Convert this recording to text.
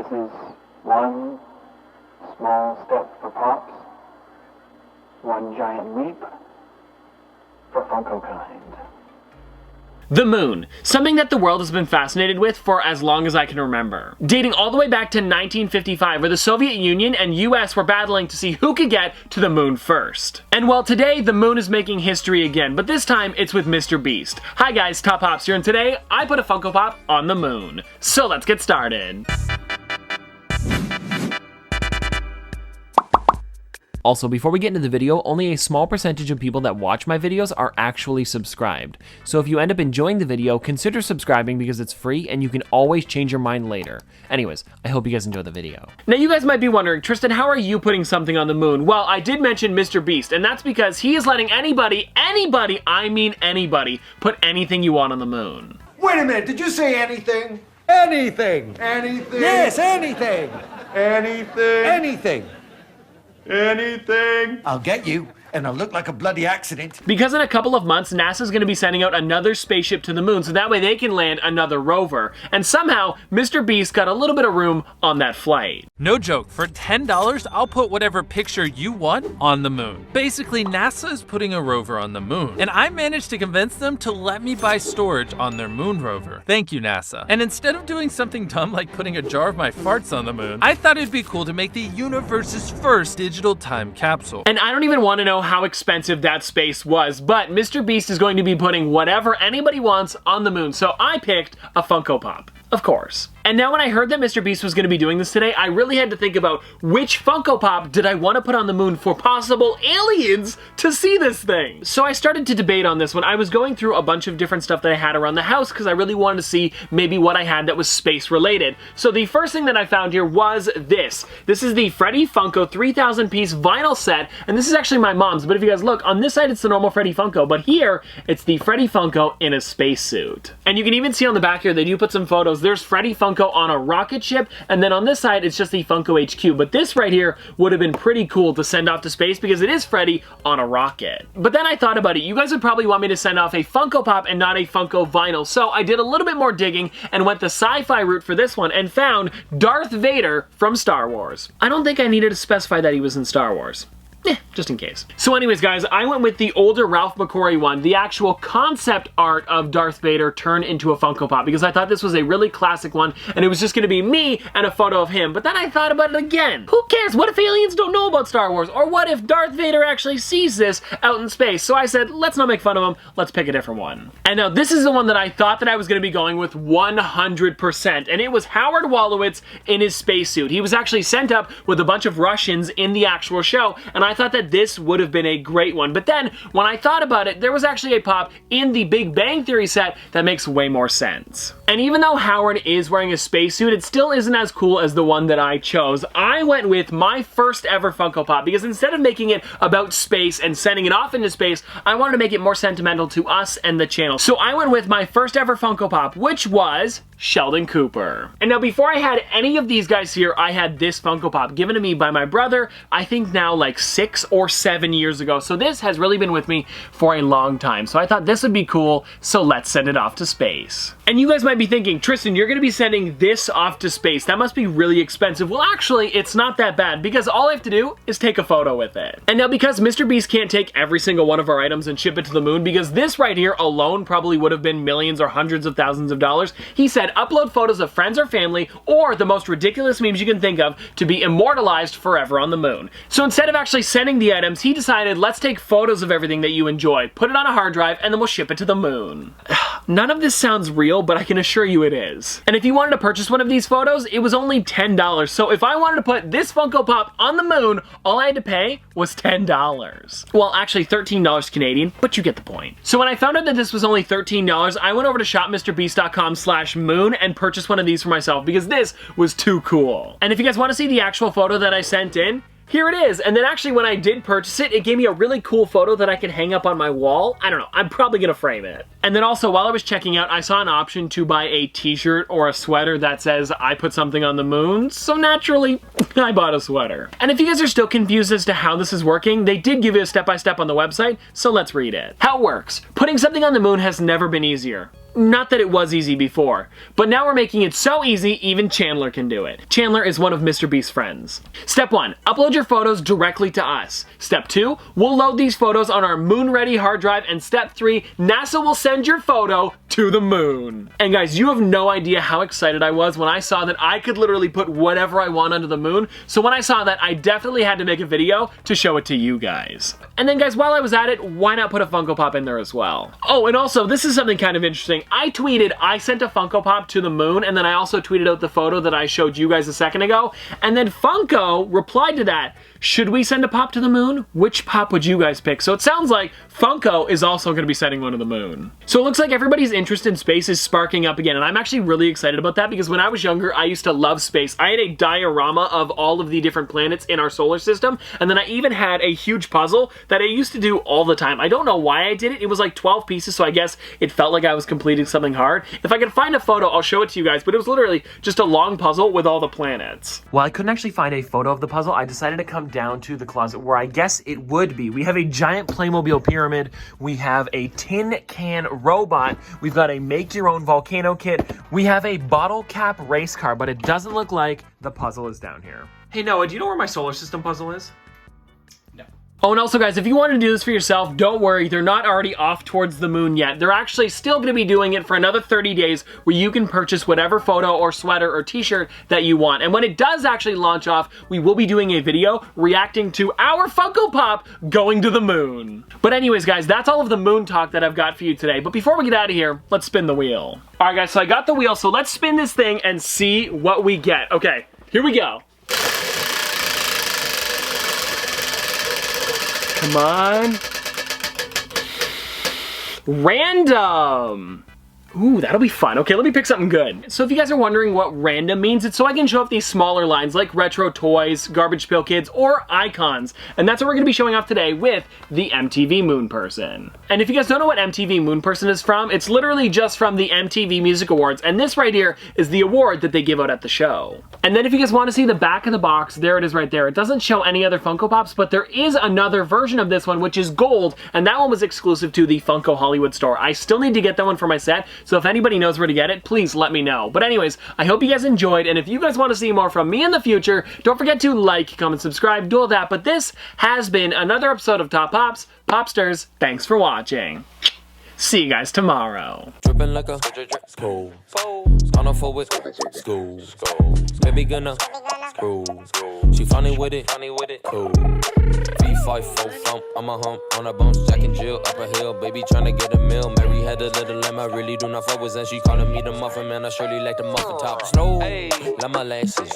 This is one small step for Pops, one giant leap for Funko Kind. The moon, something that the world has been fascinated with for as long as I can remember. Dating all the way back to 1955, where the Soviet Union and US were battling to see who could get to the moon first. And well, today the moon is making history again, but this time it's with MrBeast. Hi guys, Top Pops here, and today I put a Funko Pop on the moon. So let's get started. Also, before we get into the video, only a small percentage of people that watch my videos are actually subscribed. So if you end up enjoying the video, consider subscribing because it's free and you can always change your mind later. Anyways, I hope you guys enjoy the video. Now you guys might be wondering, Tristan, how are you putting something on the moon? Well, I did mention MrBeast, and that's because he is letting anybody, I mean anybody, put anything you want on the moon. Wait a minute, did you say anything? Anything. Anything? Yes, anything. Anything? Anything. Anything? I'll get you, and I'll look like a bloody accident. Because in a couple of months, NASA's gonna be sending out another spaceship to the moon, so that way they can land another rover. And somehow, MrBeast got a little bit of room on that flight. No joke, for $10, I'll put whatever picture you want on the moon. Basically, NASA is putting a rover on the moon, and I managed to convince them to let me buy storage on their moon rover. Thank you, NASA. And instead of doing something dumb like putting a jar of my farts on the moon, I thought it'd be cool to make the universe's first digital time capsule. And I don't even want to know how expensive that space was, but MrBeast is going to be putting whatever anybody wants on the moon, so I picked a Funko Pop. Of course. And now when I heard that MrBeast was going to be doing this today, I really had to think about which Funko Pop did I want to put on the moon for possible aliens to see this thing. So I started to debate on this one. I was going through a bunch of different stuff that I had around the house because I really wanted to see maybe what I had that was space related. So the first thing that I found here was this. This is the Freddy Funko 3,000 piece vinyl set, and this is actually my mom's, but if you guys look, on this side it's the normal Freddy Funko, but here it's the Freddy Funko in a spacesuit. And you can even see on the back here, they do put some photos. There's Freddy Funko on a rocket ship, and then on this side it's just the Funko HQ, but this right here would have been pretty cool to send off to space because it is Freddy on a rocket. But then I thought about it, you guys would probably want me to send off a Funko Pop and not a Funko vinyl, so I did a little bit more digging and went the sci-fi route for this one and found Darth Vader from Star Wars. I don't think I needed to specify that he was in Star Wars. Just in case. So anyways, guys, I went with the older Ralph McQuarrie one, the actual concept art of Darth Vader turned into a Funko Pop, because I thought this was a really classic one, and it was just gonna be me and a photo of him. But then I thought about it again. Who cares? What if aliens don't know about Star Wars? Or what if Darth Vader actually sees this out in space? So I said, let's not make fun of him, let's pick a different one. And now this is the one that I thought that I was gonna be going with 100%, and it was Howard Wolowitz in his spacesuit. He was actually sent up with a bunch of Russians in the actual show, and I thought that this would have been a great one. But then, when I thought about it, there was actually a pop in the Big Bang Theory set that makes way more sense. And even though Howard is wearing a spacesuit, it still isn't as cool as the one that I chose. I went with my first ever Funko Pop, because instead of making it about space and sending it off into space, I wanted to make it more sentimental to us and the channel. So I went with my first ever Funko Pop, which was Sheldon Cooper. And now before I had any of these guys here, I had this Funko Pop given to me by my brother, I think now like 6 or 7 years ago. So this has really been with me for a long time. So I thought this would be cool, so let's send it off to space. And you guys might be thinking, Tristan, you're gonna be sending this off to space. That must be really expensive. Well, actually, it's not that bad because all I have to do is take a photo with it. And now because MrBeast can't take every single one of our items and ship it to the moon, because this right here alone probably would have been millions or hundreds of thousands of dollars, he said upload photos of friends or family or the most ridiculous memes you can think of to be immortalized forever on the moon. So instead of actually sending the items, he decided, let's take photos of everything that you enjoy, put it on a hard drive, and then we'll ship it to the moon. None of this sounds real, but I can assure you it is. And if you wanted to purchase one of these photos, it was only $10. So if I wanted to put this Funko Pop on the moon, all I had to pay was $10. Well, actually $13 Canadian, but you get the point. So when I found out that this was only $13, I went over to shopmrbeast.com/moon and purchased one of these for myself because this was too cool. And if you guys want to see the actual photo that I sent in, here it is. And then actually when I did purchase it, it gave me a really cool photo that I could hang up on my wall. I don't know, I'm probably gonna frame it. And then also while I was checking out, I saw an option to buy a t-shirt or a sweater that says, I put something on the moon. So naturally, I bought a sweater. And if you guys are still confused as to how this is working, they did give you a step-by-step on the website, so let's read it. How it works. Putting something on the moon has never been easier. Not that it was easy before, but now we're making it so easy, even Chandler can do it. Chandler is one of MrBeast's friends. Step 1, upload your photos directly to us. Step 2, we'll load these photos on our moon-ready hard drive, and step 3, NASA will send your photo to the moon. And guys, you have no idea how excited I was when I saw that I could literally put whatever I want onto the moon. So when I saw that, I definitely had to make a video to show it to you guys. And then guys, while I was at it, why not put a Funko Pop in there as well? Oh, and also, this is something kind of interesting. I tweeted, I sent a Funko Pop to the moon, and then I also tweeted out the photo that I showed you guys a second ago, and then Funko replied to that. Should we send a pop to the moon? Which pop would you guys pick? So it sounds like Funko is also going to be sending one to the moon. So it looks like everybody's interest in space is sparking up again, and I'm actually really excited about that because when I was younger, I used to love space. I had a diorama of all of the different planets in our solar system, and then I even had a huge puzzle that I used to do all the time. I don't know why I did it. It was like 12 pieces, so I guess it felt like I was completing something hard. If I could find a photo, I'll show it to you guys, but it was literally just a long puzzle with all the planets. Well, I couldn't actually find a photo of the puzzle. I decided to come down to the closet where I guess it would be. We have a giant Playmobil pyramid. We have a tin can robot. We've got a make your own volcano kit. We have a bottle cap race car, but it doesn't look like the puzzle is down here. Hey Noah, do you know where my solar system puzzle is? Oh, and also guys, if you want to do this for yourself, don't worry, they're not already off towards the moon yet. They're actually still going to be doing it for another 30 days where you can purchase whatever photo or sweater or t-shirt that you want. And when it does actually launch off, we will be doing a video reacting to our Funko Pop going to the moon. But anyways guys, that's all of the moon talk that I've got for you today. But before we get out of here, let's spin the wheel. All right guys, so I got the wheel, so let's spin this thing and see what we get. Okay, here we go. Come on. Random. Ooh, that'll be fun. Okay, let me pick something good. So if you guys are wondering what random means, it's so I can show off these smaller lines like retro toys, Garbage Pail Kids, or icons. And that's what we're gonna be showing off today with the MTV Moon Person. And if you guys don't know what MTV Moon Person is from, it's literally just from the MTV Music Awards. And this right here is the award that they give out at the show. And then if you guys wanna see the back of the box, there it is right there. It doesn't show any other Funko Pops, but there is another version of this one, which is gold. And that one was exclusive to the Funko Hollywood store. I still need to get that one for my set. So if anybody knows where to get it, please let me know. But anyways, I hope you guys enjoyed, and if you guys want to see more from me in the future, don't forget to like, comment, subscribe, do all that. But this has been another episode of Top Pops. Popsters, thanks for watching. See you guys tomorrow. Dripping like a school. On a forward school. Baby gonna screw. She funny with it. Cool. V5 full thump. I'm a hump on a bounce. Jack and Jill up a hill. Baby tryna get a meal. Mary had a little lamb. I really do not fuck with. And she calling me the muffin man. I surely like the muffin top. Snow. Like my lashes.